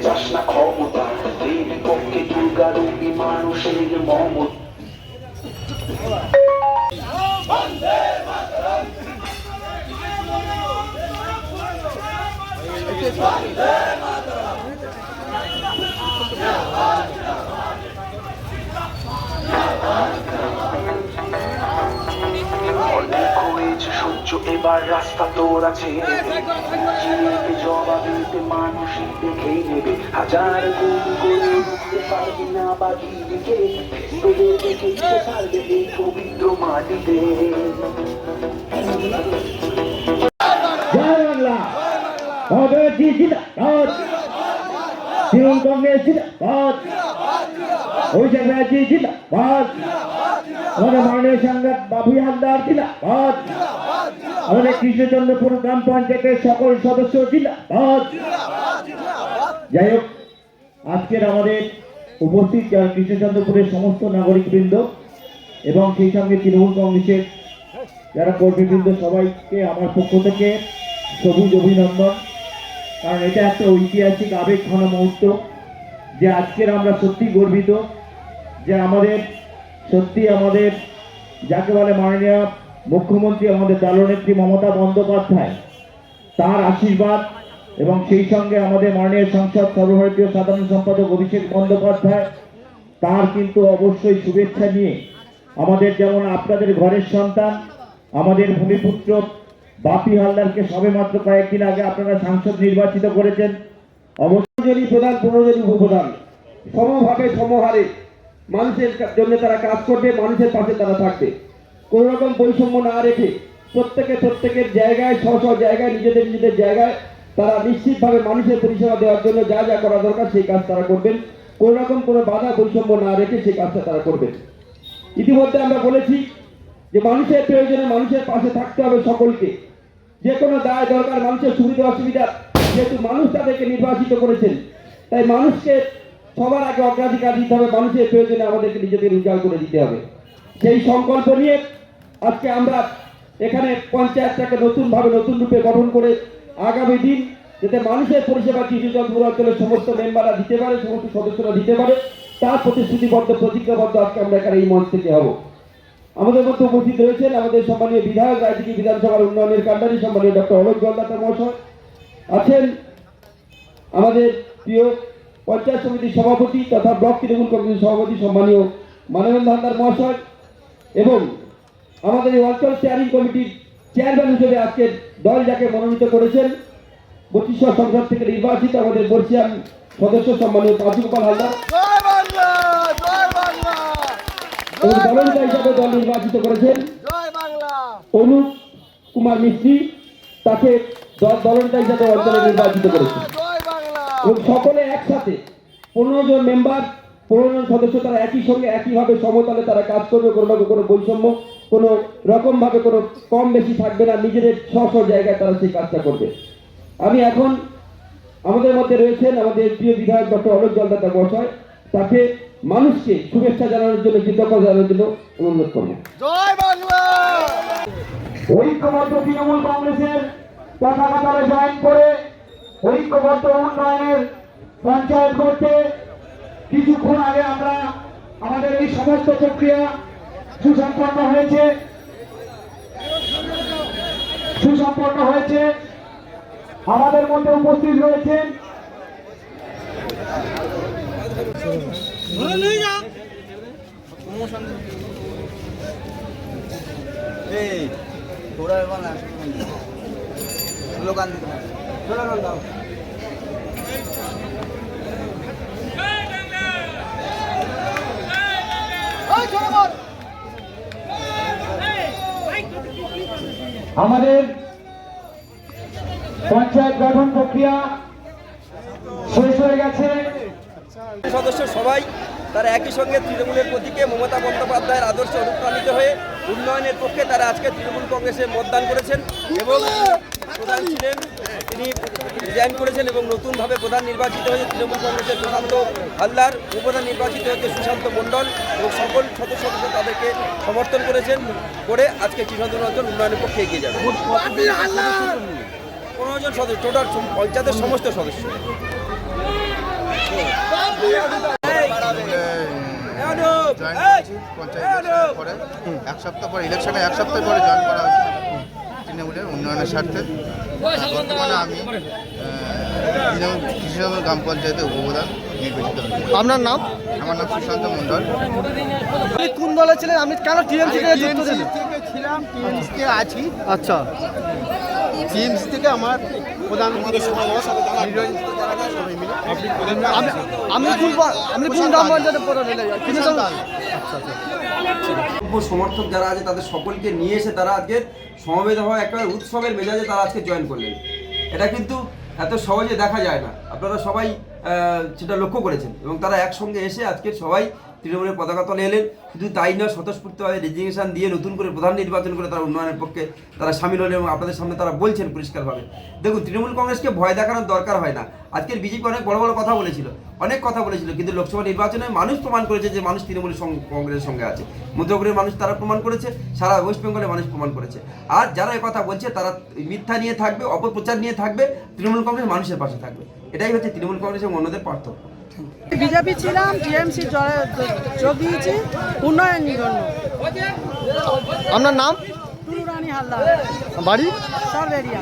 যাস না ক্ষমতা পক্ষে দুর্গারূপী মানুষের মমতা এবার রাস্তা তোর আছে জবাব দিতে মানুষই দেখেই নেবে হাজার গুণ করে বুঝতে পারবি না বাকিদিকে তোদের দেখে ছাড়বে এই পবিত্র মাটিতে। জয় বাংলা, তৃণমূল কংগ্রেস জিন্দাবাদ, অভিষেক ব্যানার্জি জিন্দাবাদ, আমাদের মাননীয় সংবাদ বাবুই হালদার জিন্দাবাদ, আমাদের কৃষ্ণচন্দ্রপুর গ্রাম পঞ্চায়েতের সকল সদস্য জিন্দাবাদ। যাই হোক, আজকের আমাদের উপস্থিত কৃষ্ণচন্দ্রপুরের সমস্ত নাগরিকবৃন্দ এবং সেই সঙ্গে তৃণমূল কংগ্রেসের যারা কর্মীবৃন্দ সবাইকে আমার পক্ষ থেকে সবুজ অভিনন্দন। কারণ এটা একটা ঐতিহাসিক আবেগঘন মুহূর্ত যে আজকের আমরা সত্যি গর্বিত যে আমাদের যাকে বলে মাননীয় মুখ্যমন্ত্রী আমাদের দলনেত্রী মমতা বন্দ্যোপাধ্যায়, তার আশীর্বাদ এবং সেই সঙ্গে আমাদের মাননীয় সংসদ সর্বভারতীয় সাধারণ সম্পাদক অভিষেক বন্দ্যোপাধ্যায়, তার কিন্তু অবশ্যই শুভেচ্ছা নিয়ে আমাদের যেমন আপনাদের ঘরের সন্তান আমাদের ভূমিপুত্র বাপি হালদারকে সবেমাত্র কয়েকদিন আগে আপনারা সাংসদ নির্বাচিত করেছেন। অবশ্যই প্রধান 15 জন উপপ্রধান সমভাবে সমহারে মানুষের জন্য তারা কাজ করবে, মানুষের পাশে তারা থাকবে, কোন রকম বৈষম্য না রেখে প্রত্যেকের জায়গায় স্ব জায়গায় নিজেদের জায়গায় তারা নিশ্চিতভাবে মানুষের পরিষেবা দেওয়ার জন্য যা যা করা দরকার সেই কাজ তারা করবেন, কোন রকম কোনো বাধা বৈষম্য না রেখে সেই কাজটা তারা করবেন। ইতিমধ্যে আমরা বলেছি যে মানুষের প্রয়োজনে মানুষের পাশে থাকতে হবে সকলকে, যে কোনো দায় দরকার মানুষের সুবিধা অসুবিধা, যেহেতু মানুষ তাদেরকে নির্বাচিত করেছেন তাই মানুষকে সবার আগে অগ্রাধিকার দিতে হবে, মানুষের প্রয়োজনে আমাদেরকে নিজেদের উজাড় করে দিতে হবে। সেই সংকল্প নিয়ে আজকে আমরা এখানে পঞ্চায়েতটাকে নতুন রূপে গঠন করে আগামী দিন যাতে মানুষের পরিষেবা কৃষ্ণচন্দ্রপুর অঞ্চলের সমস্ত মেম্বাররা দিতে পারে, সমস্ত সদস্যরা দিতে পারে, তার প্রতিশ্রুতিবদ্ধ প্রতিজ্ঞাবদ্ধ আজকে আমরা এখানে এই মঞ্চ থেকে হব। আমাদের মধ্যে উপস্থিত রয়েছেন আমাদের সম্মানীয় বিধায়ক রায়দিঘি বিধানসভার উন্নয়নের কাণ্ডারি সম্মানীয় ডক্টর অলোক জলদাতা মহাশয়, আছেন আমাদের প্রিয় পঞ্চায়েত সমিতির সভাপতি তথা ব্লক তৃণমূল কংগ্রেসের সভাপতি সম্মানীয় মানবেন্দ্র হালদার মহাশয়, এবং আমাদের এই অঞ্চল স্টিয়ারিং কমিটির চেয়ারম্যান হিসেবে আজকে দল যাকে মনোনীত করেছেন 25 সংসদ থেকে নির্বাচিত আমাদের বর্ষিয়ান সদস্য সম্মানীয় পাঁচুগোপাল হালদার, এবং দলনেতা হিসাবে দল নির্বাচিত করেছেন অনুপ কুমার মিস্ত্রি, তাকে দলনেতা হিসাবে অঞ্চলে নির্বাচিত করেছেন, এবং সকলে একসাথে 15 জন মেম্বার 15 জন সদস্য তারা একই সঙ্গে একইভাবে সমতলে তারা কাজ করবে, কোনো বৈষম্য কোনো রকম ভাবে কোনো কম বেশি থাকবে না, নিজেদের স্ব জায়গায় তারা সেই কাজটা করবে। আমি এখন আমাদের মধ্যে রয়েছেন আমাদের প্রিয় বিধায়ক ডক্টর অলোক জলদাতা মহাশয়, তাকে মানুষকে শুভেচ্ছা জানানোর জন্য কৃতজ্ঞতা জানানোর জন্য অনুরোধ করব। জয় বাংলা। ঐক্যবদ্ধ তৃণমূল কংগ্রেসের পতাকাতলে জয়েন করে ঐক্যবদ্ধ উন্নয়নের পঞ্চায়েত করতে কিছুক্ষণ আগে আমরা আমাদের এই সমস্ত প্রক্রিয়া সুসম্পন্ন হয়েছে। আমাদের মধ্যে উপস্থিত রয়েছেন আমাদের পঞ্চায়েত গঠন প্রক্রিয়া শেষ হয়ে গেছে। সদস্য সবাই তারা একই সঙ্গে তৃণমূলের প্রতীকে মমতা বন্দ্যোপাধ্যায়ের আদর্শে অনুপ্রাণিত হয়ে উন্নয়নের পক্ষে তারা আজকে তৃণমূল কংগ্রেসে মতদান করেছেন এবং প্রধান ছিলেন তিনি রিজাইন করেছেন এবং নতুনভাবে প্রধান নির্বাচিত হয়েছে তৃণমূল কংগ্রেসের প্রশান্ত হালদার, উপপ্রধান নির্বাচিত হয়েছে সুশান্ত মণ্ডল এবং সকল সদস্য তাদেরকে সমর্থন করেছেন করে আজকে কৃষ্ণচন্দ্র রঞ্জন উন্নয়নের পক্ষে এগিয়ে যাবে। 15 জন সদস্য, টোটাল পঞ্চায়েতের সমস্ত সদস্য। পরে এক সপ্তাহ পরে ইলেকশনে এক সপ্তাহ পরে জয়েন করা হয়েছে তৃণমূলের উন্নয়নের স্বার্থে। বর্তমানে আমি কৃষ্ণনগর গ্রাম পঞ্চায়েতের উপপ্রধান নির্বাচিত হয়েছি। আপনার নাম? আমার নাম সুশান্ত মণ্ডল। আপনি কোন দলে ছিলেন? আপনি কেন টিএমসি থেকে যুক্ত ছিলেন? ছিলাম, টিএমসিতে আছি। আচ্ছা, টিএমসি থেকে আমার প্রধানমন্ত্রী সবাই মিলে আপনি কোন গ্রাম পঞ্চায়েতের প্রধান এলাকা? সমর্থক যারা আছে তাদের সকলকে নিয়ে এসে তারা আজকে সমবেত হওয়া একটা উৎসবের মেজাজে তারা আজকে জয়েন করলেন। এটা কিন্তু এত সহজে দেখা যায় না, আপনারা সবাই সেটা লক্ষ্য করেছেন এবং তারা একসঙ্গে এসে আজকে সবাই তৃণমূলের পতাকা তলে এলেন। শুধু তাই নয়, স্বতঃস্ফূর্তভাবে রেজিগনেশন দিয়ে নতুন করে প্রধান নির্বাচন করে তারা উন্নয়নের পক্ষে তারা সামিল হলেন এবং আপনাদের সামনে তারা বলছেন পরিষ্কারভাবে। দেখুন, তৃণমূল কংগ্রেসকে ভয় দেখানোর দরকার হয় না। আজকের বিজেপি অনেক বড় বড় কথা বলেছিল, অনেক কথা বলেছিল, কিন্তু লোকসভা নির্বাচনে মানুষ প্রমাণ করেছে যে মানুষ তৃণমূল কংগ্রেসের সঙ্গে আছে। মধ্যপ্রদেশের মানুষ তারা প্রমাণ করেছে, সারা ওয়েস্ট বেঙ্গলের মানুষ প্রমাণ করেছে। আর যারা কথা বলছে তারা মিথ্যা নিয়ে থাকবে, অপপ্রচার নিয়ে থাকবে, তৃণমূল কংগ্রেস মানুষের পাশে থাকবে। এটাই হচ্ছে তৃণমূল কংগ্রেস এবং অন্যদের পার্থক্য। বিজেপি ছিলাম, টিএমসি যোগ দিয়েছি উন্নয়নের জন্য। আপনার নাম? টুলু রানী হালদার, বাড়ি? সার্ভেরিয়া।